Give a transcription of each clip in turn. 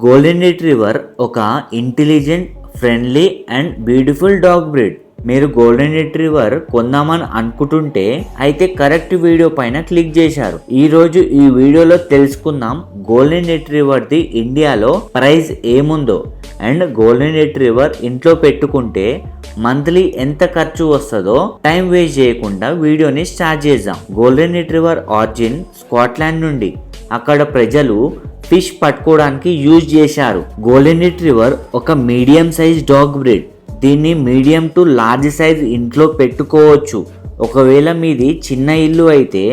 Golden retriever ఒక intelligent, friendly and beautiful dog breed. మీరు golden retriever కొందామని అనుకుంటుంటే అయితే కరెక్ట్ వీడియో పైన క్లిక్ చేశారు. ఈ రోజు ఈ వీడియోలో తెలుసుకుందాం గోల్డెన్ రిట్రీవర్ది ఇండియాలో ప్రైస్ ఏముందో అండ్ గోల్డెన్ రిట్రీవర్ ఇంట్లో పెట్టుకుంటే మంత్లీ ఎంత ఖర్చు వస్తుందో. టైం వేస్ట్ చేయకుండా వీడియోని స్టార్ట్ చేద్దాం. గోల్డెన్ రిట్రీవర్ ఆరిజిన్ స్కాట్లాండ్ నుండి. అక్కడ ప్రజలు ఫిష్ పట్టుకోవడానికి యూజ్ చేశారు. గోల్డెన్ రిట్రీవర్ ఒక మీడియం సైజ్ డాగ్ బ్రీడ్. దీన్ని మీడియం టు లార్జ్ సైజ్ ఇంట్లో పెట్టుకోవచ్చు. ఒకవేళ మీది చిన్న ఇల్లు అయితే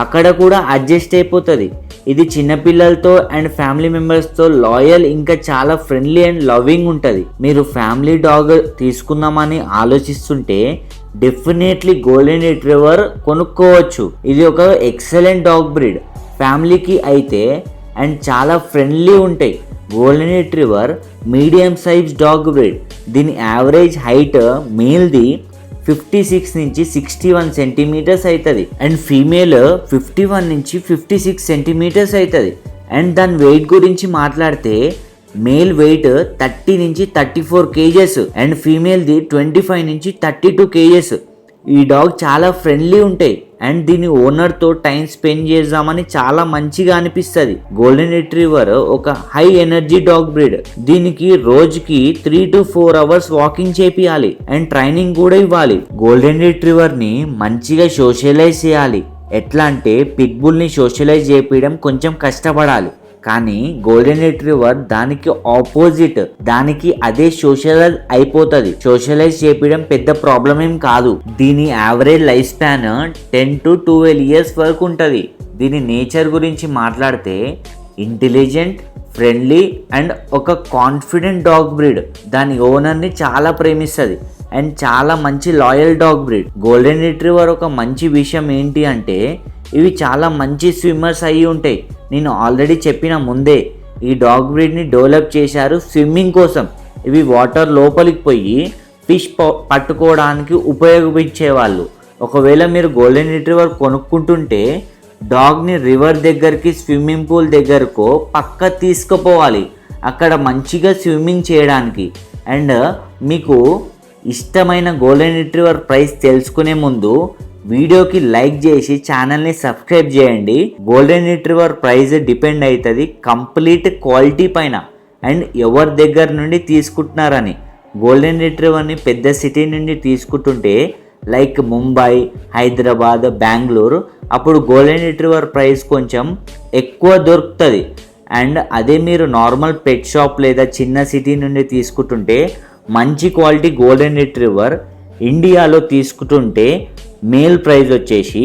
అక్కడ కూడా అడ్జస్ట్ అయిపోతుంది. ఇది చిన్నపిల్లలతో అండ్ ఫ్యామిలీ మెంబర్స్తో లాయల్, ఇంకా చాలా ఫ్రెండ్లీ అండ్ లవింగ్ ఉంటుంది. మీరు ఫ్యామిలీ డాగ్ తీసుకుందామని ఆలోచిస్తుంటే డెఫినెట్లీ గోల్డెన్ రిట్రీవర్ కొనుక్కోవచ్చు. ఇది ఒక ఎక్సలెంట్ డాగ్ బ్రీడ్. ఫ్యామిలీకి అయితే అండ్ చాలా ఫ్రెండ్లీ ఉంటాయి. Golden retriever medium size dog breed. దీని యావరేజ్ హైట్ మేల్ది 56 నుంచి 61 సెంటీమీటర్స్ అవుతుంది అండ్ ఫీమేల్ 51 నుంచి 56 సెంటీమీటర్స్ అవుతుంది. అండ్ దాని వెయిట్ గురించి మాట్లాడితే మేల్ వెయిట్ 30 నుంచి 34 కేజెస్ అండ్ ఫీమేల్ది 25 నుంచి 32 కేజెస్. ఈ డాగ్ చాలా ఫ్రెండ్లీ ఉంటాయి అండ్ దీని ఓనర్తో టైం స్పెండ్ చేద్దామని చాలా మంచిగా అనిపిస్తుంది. గోల్డెన్ రిట్రీవర్ ఒక హై ఎనర్జీ డాగ్ బ్రీడ్. దీనికి రోజుకి 3 to 4 అవర్స్ వాకింగ్ చేపియాలి అండ్ ట్రైనింగ్ కూడా ఇవ్వాలి. గోల్డెన్ రిట్రీవర్ ని మంచిగా సోషలైజ్ చేయాలి. ఎట్లా అంటే పిట్ బుల్ ని సోషలైజ్ చేపించడం కొంచెం కష్టపడాలి, కానీ గోల్డెన్ రిట్రీవర్ దానికి ఆపోజిట్. దానికి అదే సోషలైజ్ అయిపోతుంది. సోషలైజ్ చేపించడం పెద్ద ప్రాబ్లం ఏం కాదు. దీని average life span 10 to 12 years వరకు ఉంటుంది. దీని నేచర్ గురించి మాట్లాడితే ఇంటెలిజెంట్, ఫ్రెండ్లీ అండ్ ఒక కాన్ఫిడెంట్ డాగ్ బ్రీడ్. దాని ఓనర్ని చాలా ప్రేమిస్తుంది అండ్ చాలా మంచి loyal dog breed. Golden retriever ఒక మంచి విషయం ఏంటి అంటే ఇవి చాలా మంచి స్విమ్మర్స్ అయ్యి ఉంటాయి. నేను ఆల్రెడీ చెప్పిన ముందే ఈ డాగ్ బ్రీడ్ని డెవలప్ చేశారు స్విమ్మింగ్ కోసం. ఇవి వాటర్ లోపలికి పోయి ఫిష్ పట్టుకోవడానికి ఉపయోగించేవాళ్ళు. ఒకవేళ మీరు గోల్డెన్ రిట్రీవర్ కొనుక్కుంటుంటే డాగ్ని రివర్ దగ్గరికి, స్విమ్మింగ్ పూల్ దగ్గరకు పక్క తీసుకుపోవాలి, అక్కడ మంచిగా స్విమ్మింగ్ చేయడానికి. అండ్ మీకు ఇష్టమైన గోల్డెన్ రిట్రీవర్ ప్రైస్ తెలుసుకునే ముందు వీడియోకి లైక్ చేసి ఛానల్ని సబ్స్క్రైబ్ చేయండి. గోల్డెన్ రిట్రీవర్ ప్రైస్ డిపెండ్ అవుతుంది కంప్లీట్ క్వాలిటీ పైన అండ్ ఎవరి దగ్గర నుండి తీసుకుంటున్నారని. గోల్డెన్ రిట్రీవర్ని పెద్ద సిటీ నుండి తీసుకుంటుంటే లైక్ ముంబై, హైదరాబాద్, బెంగళూరు, అప్పుడు గోల్డెన్ రిట్రీవర్ ప్రైస్ కొంచెం ఎక్కువ దొరుకుతుంది. అండ్ అదే మీరు నార్మల్ పెట్ షాప్ లేదా చిన్న సిటీ నుండి తీసుకుంటుంటే మంచి క్వాలిటీ గోల్డెన్ రిట్రీవర్ ఇండియాలో తీసుకుంటుంటే మేల్ ప్రైస్ వచ్చేసి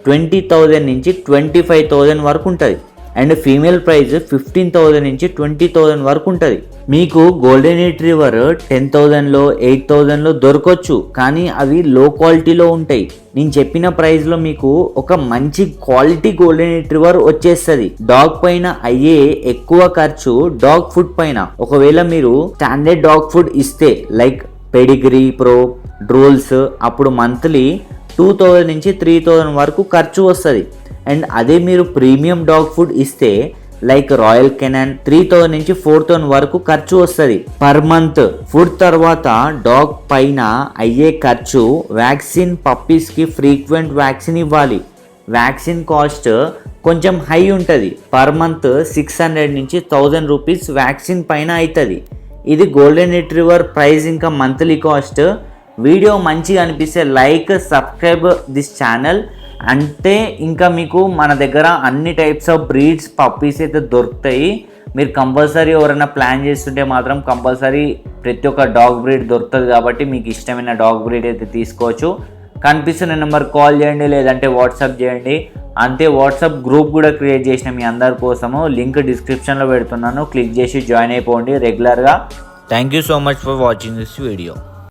20,000 నుంచి 25,000 వరకు ఉంటుంది అండ్ ఫీమేల్ ప్రైస్ 15,000 నుంచి 20,000 వరకు ఉంటుంది. మీకు గోల్డెన్ రిట్రీవర్ 10,000లో 8,000లో దొరకవచ్చు, కానీ అవి లో క్వాలిటీలో ఉంటాయి. నేను చెప్పిన ప్రైస్లో మీకు ఒక మంచి క్వాలిటీ గోల్డెన్ రిట్రీవర్ వచ్చేస్తుంది. డాగ్ పైన అయ్యే ఎక్కువ ఖర్చు డాగ్ ఫుడ్ పైన. ఒకవేళ మీరు స్టాండర్డ్ డాగ్ ఫుడ్ ఇస్తే లైక్ పెడిగ్రీ, ప్రో, డ్రోల్స్, అప్పుడు మంత్లీ 2,000 నుంచి 3,000 వరకు ఖర్చు వస్తుంది. అండ్ అదే మీరు ప్రీమియం డాగ్ ఫుడ్ ఇస్తే లైక్ రాయల్ కెనాన్ 3,000 నుంచి 4,000 వరకు ఖర్చు వస్తుంది పర్ మంత్. ఫుడ్ తర్వాత డాగ్ పైన అయ్యే ఖర్చు వ్యాక్సిన్, పప్పీస్కి ఫ్రీక్వెంట్ వ్యాక్సిన్ ఇవ్వాలి. వ్యాక్సిన్ కాస్ట్ కొంచెం హై ఉంటుంది. పర్ మంత్ 600 నుంచి 1,000 రూపీస్ వ్యాక్సిన్ పైన అవుతుంది. ఇది గోల్డెన్ రిట్రీవర్ ప్రైస్ ఇంకా మంత్లీ కాస్ట్. వీడియో మంచిగా అనిపిస్తే లైక్, సబ్స్క్రైబ్ దిస్ ఛానల్. అంటే ఇంకా మీకు మన దగ్గర అన్ని టైప్స్ ఆఫ్ బ్రీడ్స్ పప్పీస్ అయితే దొరుకుతాయి. మీరు కంపల్సరీ ఎవరైనా ప్లాన్ చేస్తుంటే మాత్రం కంపల్సరీ ప్రతి ఒక్క డాగ్ బ్రీడ్ దొరుకుతుంది. కాబట్టి మీకు ఇష్టమైన డాగ్ బ్రీడ్ అయితే తీసుకోవచ్చు. కనిపిస్తున్న నెంబర్ కాల్ చేయండి, లేదంటే వాట్సాప్ చేయండి. అంతే, వాట్సాప్ గ్రూప్ కూడా క్రియేట్ చేసిన మీ అందరి కోసము. లింక్ డిస్క్రిప్షన్లో పెడుతున్నాను, క్లిక్ చేసి జాయిన్ అయిపోండి రెగ్యులర్గా. Thank you so much for watching this video.